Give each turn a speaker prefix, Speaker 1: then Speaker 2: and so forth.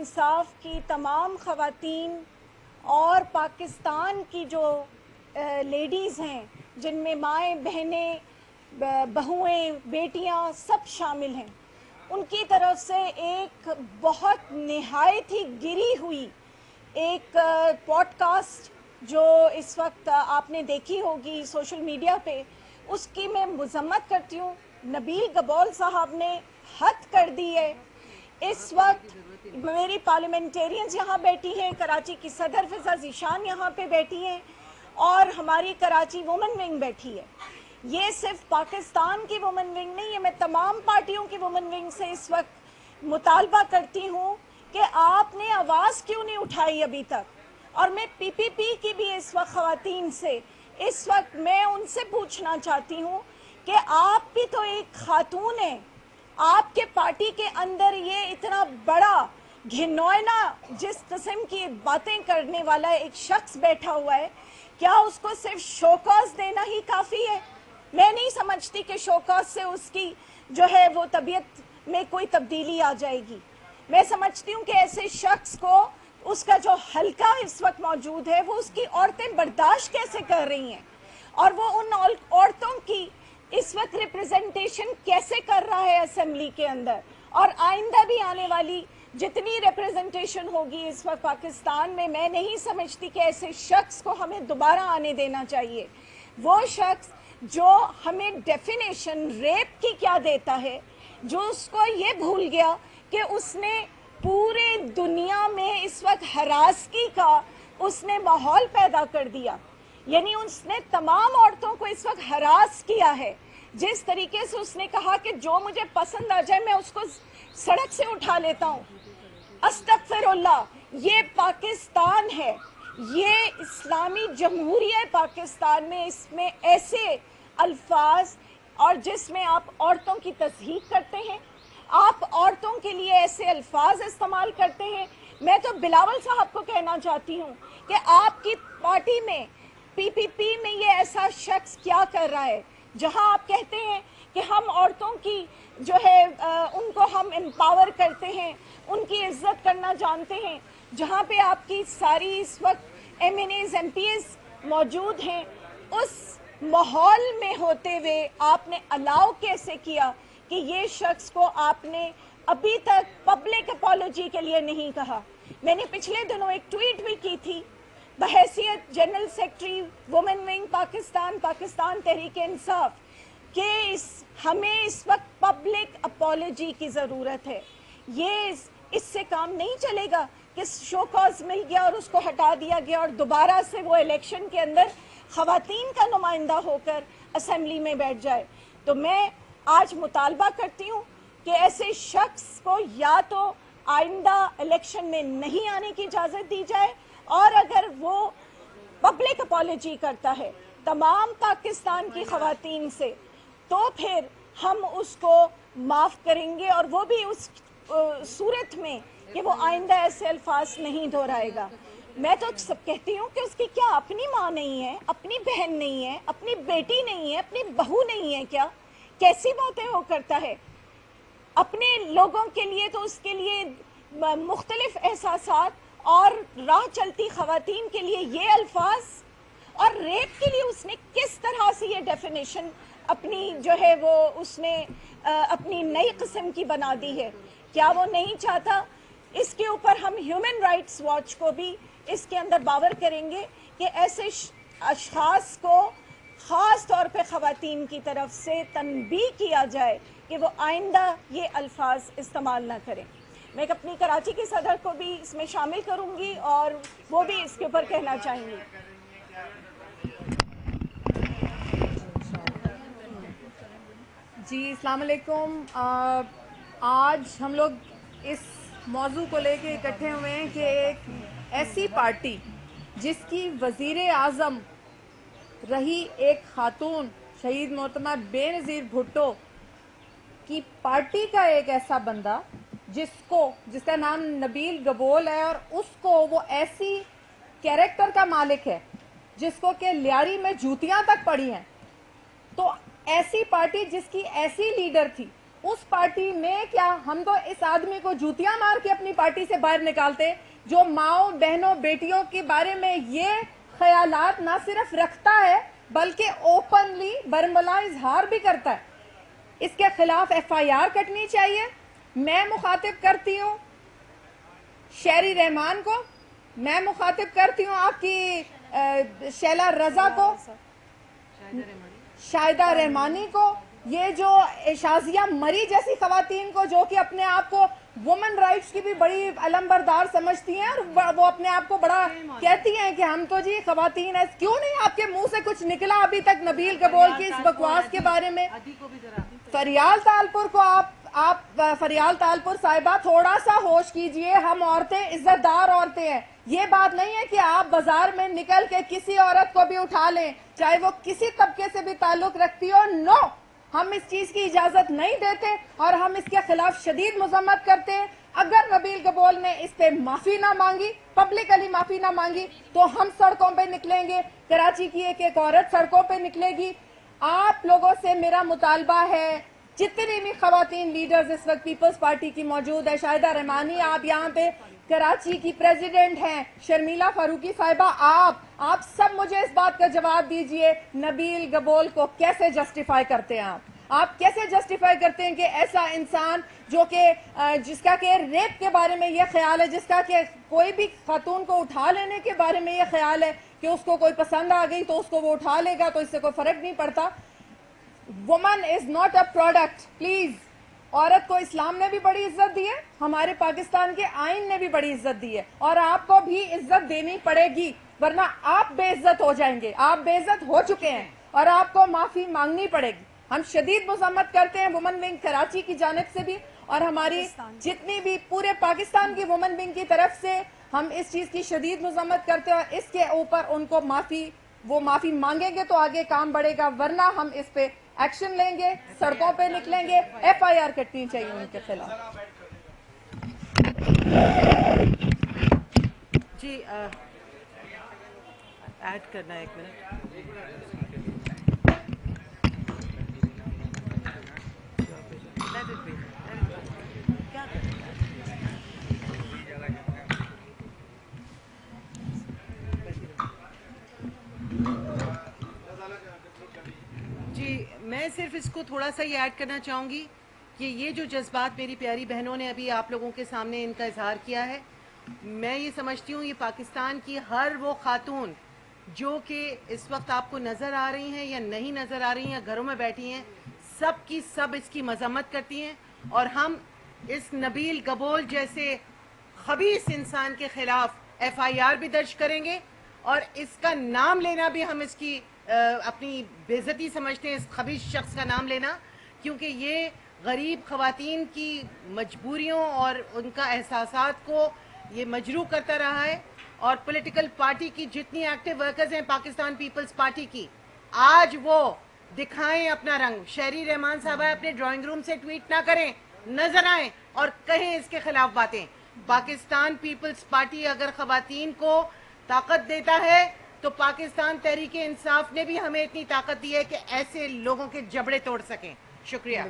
Speaker 1: انصاف کی تمام خواتین اور پاکستان کی جو لیڈیز ہیں جن میں مائیں بہنیں بہویں بیٹیاں سب شامل ہیں، ان کی طرف سے ایک بہت نہایت ہی گری ہوئی ایک پوڈ کاسٹ جو اس وقت آپ نے دیکھی ہوگی سوشل میڈیا پہ، اس کی میں مذمت کرتی ہوں۔ نبیل گبول صاحب نے حد کر دی ہے۔ اس وقت میری پارلیمنٹیرینز یہاں بیٹھی ہیں، کراچی کی صدر فضا ذیشان یہاں پہ بیٹھی ہیں اور ہماری کراچی وومن ونگ بیٹھی ہے۔ یہ صرف پاکستان کی وومن ونگ نہیں ہے، میں تمام پارٹیوں کی وومن ونگ سے اس وقت مطالبہ کرتی ہوں کہ آپ نے آواز کیوں نہیں اٹھائی ابھی تک۔ اور میں پی پی پی کی بھی اس وقت خواتین سے اس وقت میں ان سے پوچھنا چاہتی ہوں کہ آپ بھی تو ایک خاتون ہیں، آپ کے پارٹی کے اندر یہ اتنا بڑا گھنونا جس قسم کی باتیں کرنے والا ایک شخص بیٹھا ہوا ہے، کیا اس کو صرف شوکاز دینا ہی کافی ہے؟ میں نہیں سمجھتی کہ شوکاز سے اس کی جو ہے وہ طبیعت میں کوئی تبدیلی آ جائے گی۔ میں سمجھتی ہوں کہ ایسے شخص کو اس کا جو حلقہ اس وقت موجود ہے وہ اس کی عورتیں برداشت کیسے کر رہی ہیں، اور وہ ان عورتوں کی اس وقت ریپریزنٹیشن کیسے کر رہا ہے اسمبلی کے اندر، اور آئندہ بھی آنے والی جتنی ریپریزنٹیشن ہوگی اس وقت پاکستان میں نہیں سمجھتی کہ ایسے شخص کو ہمیں دوبارہ آنے دینا چاہیے۔ وہ شخص جو ہمیں ڈیفینیشن ریپ کی کیا دیتا ہے، جو اس کو یہ بھول گیا کہ اس نے پورے دنیا میں اس وقت ہراسگی کا اس نے ماحول پیدا کر دیا، یعنی اس نے تمام عورتوں کو اس وقت ہراس کیا ہے۔ جس طریقے سے اس نے کہا کہ جو مجھے پسند آ جائے میں اس کو سڑک سے اٹھا لیتا ہوں۔ استغفر اللہ، یہ پاکستان ہے، یہ اسلامی جمہوریہ پاکستان میں اس میں ایسے الفاظ اور جس میں آپ عورتوں کی تصحیح کرتے ہیں، آپ عورتوں کے لیے ایسے الفاظ استعمال کرتے ہیں۔ میں تو بلاول صاحب کو کہنا چاہتی ہوں کہ آپ کی پارٹی میں پی پی پی میں یہ ایسا شخص کیا کر رہا ہے جہاں آپ کہتے ہیں کہ ہم عورتوں کی جو ہے ان کو ہم امپاور کرتے ہیں، ان کی عزت کرنا جانتے ہیں، جہاں پہ آپ کی ساری اس وقت MNAs MPAs موجود ہیں، اس ماحول میں ہوتے ہوئے آپ نے الاؤ کیسے کیا کہ یہ شخص کو آپ نے ابھی تک پبلک اپالوجی کے لیے نہیں کہا؟ میں نے پچھلے دنوں ایک ٹویٹ بھی کی تھی بحیثیت general secretary women wing Pakistan Tehreek Insaf کہ ہمیں اس وقت پبلک اپالوجی کی ضرورت ہے۔ یہ اس سے کام نہیں چلے گا کہ شو کاز مل گیا اور اس کو ہٹا دیا گیا اور دوبارہ سے وہ الیکشن کے اندر خواتین کا نمائندہ ہو کر اسمبلی میں بیٹھ جائے۔ تو میں آج مطالبہ کرتی ہوں کہ ایسے شخص کو یا تو آئندہ الیکشن میں نہیں آنے کی اجازت دی جائے، اور اگر وہ پبلک اپالوجی کرتا ہے تمام پاکستان کی خواتین سے تو پھر ہم اس کو معاف کریں گے، اور وہ بھی اس صورت میں کہ وہ آئندہ ایسے الفاظ نہیں دہرائے گا۔ میں تو سب کہتی ہوں کہ اس کی کیا اپنی ماں نہیں ہے، اپنی بہن نہیں ہے، اپنی بیٹی نہیں ہے، اپنی بہو نہیں ہے؟ کیا کیسی باتیں وہ کرتا ہے؟ اپنے لوگوں کے لیے تو اس کے لیے مختلف احساسات، اور راہ چلتی خواتین کے لیے یہ الفاظ، اور ریپ کے لیے اس نے کس طرح سے یہ ڈیفینیشن اپنی جو ہے وہ اس نے اپنی نئی قسم کی بنا دی ہے۔ کیا وہ نہیں چاہتا؟ اس کے اوپر ہم ہیومن رائٹس واچ کو بھی اس کے اندر باور کریں گے کہ ایسے اشخاص کو خاص طور پہ خواتین کی طرف سے تنبیہ کیا جائے کہ وہ آئندہ یہ الفاظ استعمال نہ کریں۔ میں اپنی کراچی کی صدر کو بھی اس میں شامل کروں گی اور وہ بھی اس کے اوپر کہنا چاہیں گی۔
Speaker 2: جی السلام علیکم۔ آج ہم لوگ اس موضوع کو لے کے اکٹھے ہوئے ہیں کہ ایک ایسی پارٹی جس کی وزیر اعظم رہی ایک خاتون شہید محترمہ بے نظیر بھٹو کی پارٹی کا ایک ایسا بندہ جس کا نام نبیل گبول ہے، اور اس کو وہ ایسی کیریکٹر کا مالک ہے جس کو کہ لیاری میں جوتیاں تک پڑی ہیں، تو ایسی پارٹی جس کی ایسی لیڈر تھی اس پارٹی میں کیا ہم تو اس آدمی کو جوتیاں مار کے اپنی پارٹی سے باہر نکالتے جو ماؤں بہنوں بیٹیوں کے بارے میں یہ خیالات نہ صرف رکھتا ہے بلکہ اوپنلی برملا اظہار بھی کرتا ہے. اس کے خلاف ایف آئی آر کٹنی چاہیے. میں مخاطب کرتی ہوں شہری رحمان کو, میں مخاطب کرتی ہوں آپ کی شیلا رضا کو, شاہدہ رحمانی کو, یہ جو شازیہ مری جیسی خواتین کو جو کہ اپنے آپ کو وومن رائٹس کی بھی بڑی علم بردار سمجھتی ہیں اور وہ اپنے آپ کو بڑا کہتی ہیں کہ ہم تو جی خواتین ہیں. کیوں نہیں آپ کے منہ سے کچھ نکلا ابھی تک نبیل گبول کی اس بکواس کے بارے میں؟ فریال تالپور کو آپ فریال تالپور صاحبہ تھوڑا سا ہوش کیجئے. ہم عورتیں عزت دار عورتیں ہیں. یہ بات نہیں ہے کہ آپ بازار میں نکل کے کسی عورت کو بھی اٹھا لیں چاہے وہ کسی طبقے سے بھی تعلق رکھتی ہو. نو, ہم اس چیز کی اجازت نہیں دیتے اور ہم اس کے خلاف شدید مذمت کرتے ہیں. اگر نبیل گبول نے اس پہ معافی نہ مانگی, پبلکلی معافی نہ مانگی, تو ہم سڑکوں پہ نکلیں گے. کراچی کی ایک عورت سڑکوں پہ نکلے گی. آپ لوگوں سے میرا مطالبہ ہے, جتنی بھی خواتین لیڈرز اس وقت پیپلز پارٹی کی موجود ہے, شاہدہ رحمانی آپ یہاں پہ کراچی کی پریزیڈنٹ ہیں, شرمیلا فاروقی صاحبہ آپ سب مجھے اس بات کا جواب دیجئے نبیل گبول کو کیسے جسٹیفائی کرتے ہیں؟ آپ کیسے جسٹیفائی کرتے ہیں کہ ایسا انسان جو کہ جس کا کہ ریپ کے بارے میں یہ خیال ہے, جس کا کہ کوئی بھی خاتون کو اٹھا لینے کے بارے میں یہ خیال ہے کہ اس کو کوئی پسند آ گئی تو اس کو وہ اٹھا لے گا تو اس سے کوئی فرق نہیں پڑتا. woman is not a product, please. عورت کو اسلام نے بھی بڑی عزت دی ہے, ہمارے پاکستان کے آئین نے بھی بڑی عزت دی ہے, اور آپ کو بھی عزت دینی پڑے گی ورنہ آپ بے عزت ہو جائیں گے. آپ بے عزت ہو چکے ہیں اور آپ کو معافی مانگنی پڑے گی. ہم شدید مذمت کرتے ہیں وومن ونگ کراچی کی جانب سے بھی اور ہماری جتنی بھی پورے پاکستان کی وومن ونگ کی طرف سے ہم اس چیز کی شدید مذمت کرتے ہیں, اور اس کے اوپر ان کو وہ معافی مانگیں گے تو آگے کام بڑھے گا, ورنہ ہم اس پہ ایکشن لیں گے, سڑکوں پہ نکلیں گے. ایف آئی آر کٹنی چاہیے ان کے خلاف.
Speaker 3: جی ایڈ کرنا ہے 1 منٹ. کیا جی میں صرف اس کو تھوڑا سا یہ ایڈ کرنا چاہوں گی کہ یہ جو جذبات میری پیاری بہنوں نے ابھی آپ لوگوں کے سامنے ان کا اظہار کیا ہے, میں یہ سمجھتی ہوں یہ پاکستان کی ہر وہ خاتون جو کہ اس وقت آپ کو نظر آ رہی ہیں یا نہیں نظر آ رہی ہیں یا گھروں میں بیٹھی ہیں, سب کی سب اس کی مذمت کرتی ہیں. اور ہم اس نبیل گبول جیسے خبیث انسان کے خلاف ایف آئی آر بھی درج کریں گے, اور اس کا نام لینا بھی ہم اس کی اپنی بے عزتی سمجھتے ہیں, اس خبیث شخص کا نام لینا, کیونکہ یہ غریب خواتین کی مجبوریوں اور ان کا احساسات کو یہ مجروح کرتا رہا ہے. اور پولیٹیکل پارٹی کی جتنی ایکٹیو ورکرز ہیں پاکستان پیپلز پارٹی کی, آج وہ دکھائیں اپنا رنگ. شہری رحمان صاحبہ اپنے ڈرائنگ روم سے ٹویٹ نہ کریں, نظر آئیں اور کہیں اس کے خلاف باتیں. پاکستان پیپلز پارٹی اگر خواتین کو طاقت دیتا ہے تو پاکستان تحریک انصاف نے بھی ہمیں اتنی طاقت دی ہے کہ ایسے لوگوں کے جبڑے توڑ سکیں. شکریہ.